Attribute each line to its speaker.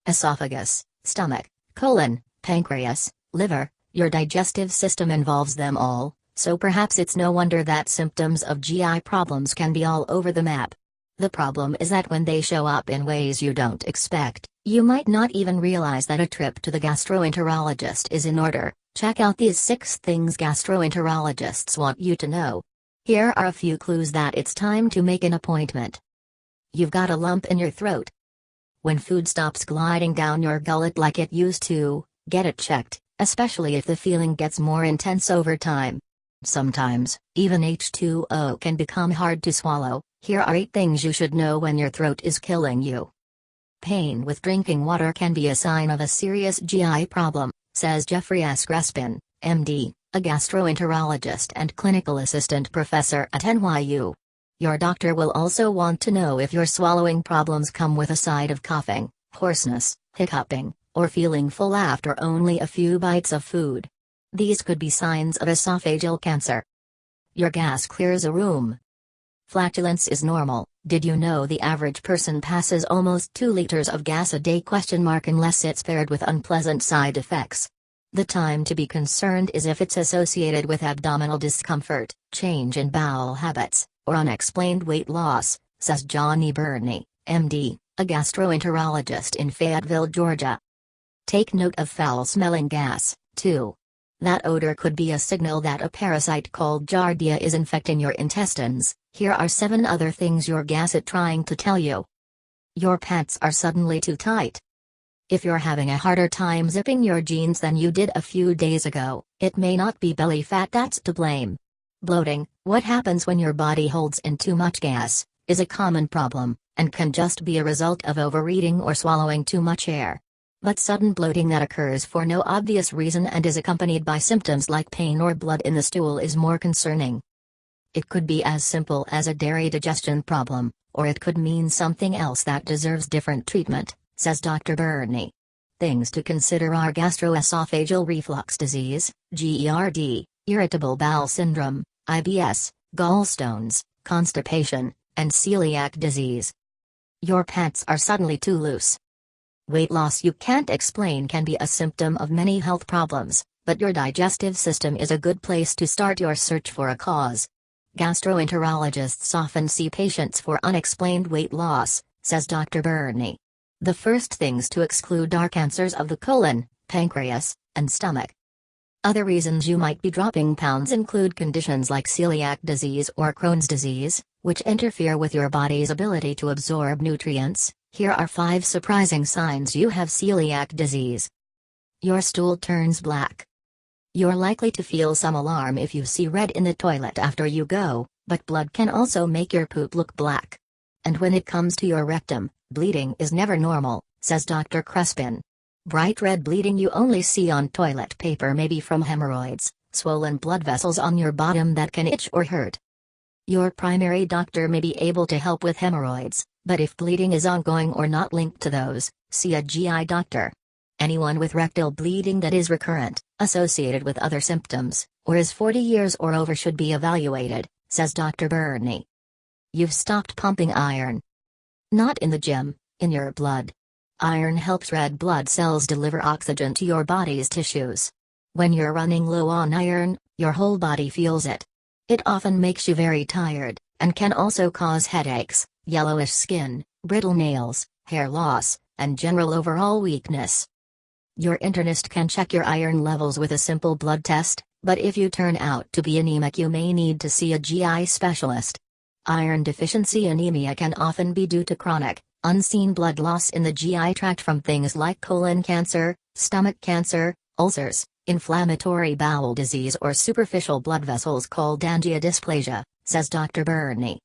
Speaker 1: esophagus, stomach, colon, pancreas, liver. Your digestive system involves them all, so perhaps it's no wonder that symptoms of GI problems can be all over the map. The problem is that when they show up in ways you don't expect, you might not even realize that a trip to the gastroenterologist is in order. Check out these 6 things gastroenterologists want you to know. Here are a few clues that it's time to make an appointment. You've got a lump in your throat. When food stops gliding down your gullet like it used to, get it checked, especially if the feeling gets more intense over time. Sometimes, even H2O can become hard to swallow. Here are 8 things you should know when your throat is killing you. Pain with drinking water can be a sign of a serious GI problem, says Jeffrey S. Crespin, MD, a gastroenterologist and clinical assistant professor at NYU. Your doctor will also want to know if your swallowing problems come with a side of coughing, hoarseness, hiccuping, or feeling full after only a few bites of food. These could be signs of esophageal cancer. Your gas clears a room. Flatulence is normal. Did you know the average person passes almost 2 liters of gas a day? Unless it's paired with unpleasant side effects. The time to be concerned is if it's associated with abdominal discomfort, change in bowel habits, or unexplained weight loss, says Johnny Burney, MD, a gastroenterologist in Fayetteville, Georgia. Take note of foul-smelling gas, too. That odor could be a signal that a parasite called Giardia is infecting your intestines. Here are 7 other things your gas is trying to tell you. Your pants are suddenly too tight. If you're having a harder time zipping your jeans than you did a few days ago, it may not be belly fat that's to blame. Bloating, what happens when your body holds in too much gas, is a common problem, and can just be a result of overeating or swallowing too much air. But sudden bloating that occurs for no obvious reason and is accompanied by symptoms like pain or blood in the stool is more concerning. It could be as simple as a dairy digestion problem, or it could mean something else that deserves different treatment, says Dr. Burney. Things to consider are gastroesophageal reflux disease, GERD, irritable bowel syndrome, IBS, gallstones, constipation, and celiac disease. Your pants are suddenly too loose. Weight loss you can't explain can be a symptom of many health problems, but your digestive system is a good place to start your search for a cause. Gastroenterologists often see patients for unexplained weight loss, says Dr. Burney. The first things to exclude are cancers of the colon, pancreas, and stomach. Other reasons you might be dropping pounds include conditions like celiac disease or Crohn's disease, which interfere with your body's ability to absorb nutrients. Here are 5 surprising signs you have celiac disease. Your stool turns black. You're likely to feel some alarm if you see red in the toilet after you go, but blood can also make your poop look black. And when it comes to your rectum, bleeding is never normal, says Dr. Crespin. Bright red bleeding you only see on toilet paper may be from hemorrhoids, swollen blood vessels on your bottom that can itch or hurt. Your primary doctor may be able to help with hemorrhoids, but if bleeding is ongoing or not linked to those, see a GI doctor. Anyone with rectal bleeding that is recurrent, associated with other symptoms, or is 40 years or over should be evaluated, says Dr. Burney. You've stopped pumping iron. Not in the gym, in your blood. Iron helps red blood cells deliver oxygen to your body's tissues. When you're running low on iron, your whole body feels it. It often makes you very tired, and can also cause headaches, yellowish skin, brittle nails, hair loss, and general overall weakness. Your internist can check your iron levels with a simple blood test, but if you turn out to be anemic you may need to see a GI specialist. Iron deficiency anemia can often be due to chronic, unseen blood loss in the GI tract from things like colon cancer, stomach cancer, ulcers, inflammatory bowel disease or superficial blood vessels called angiodysplasia, says Dr. Burney.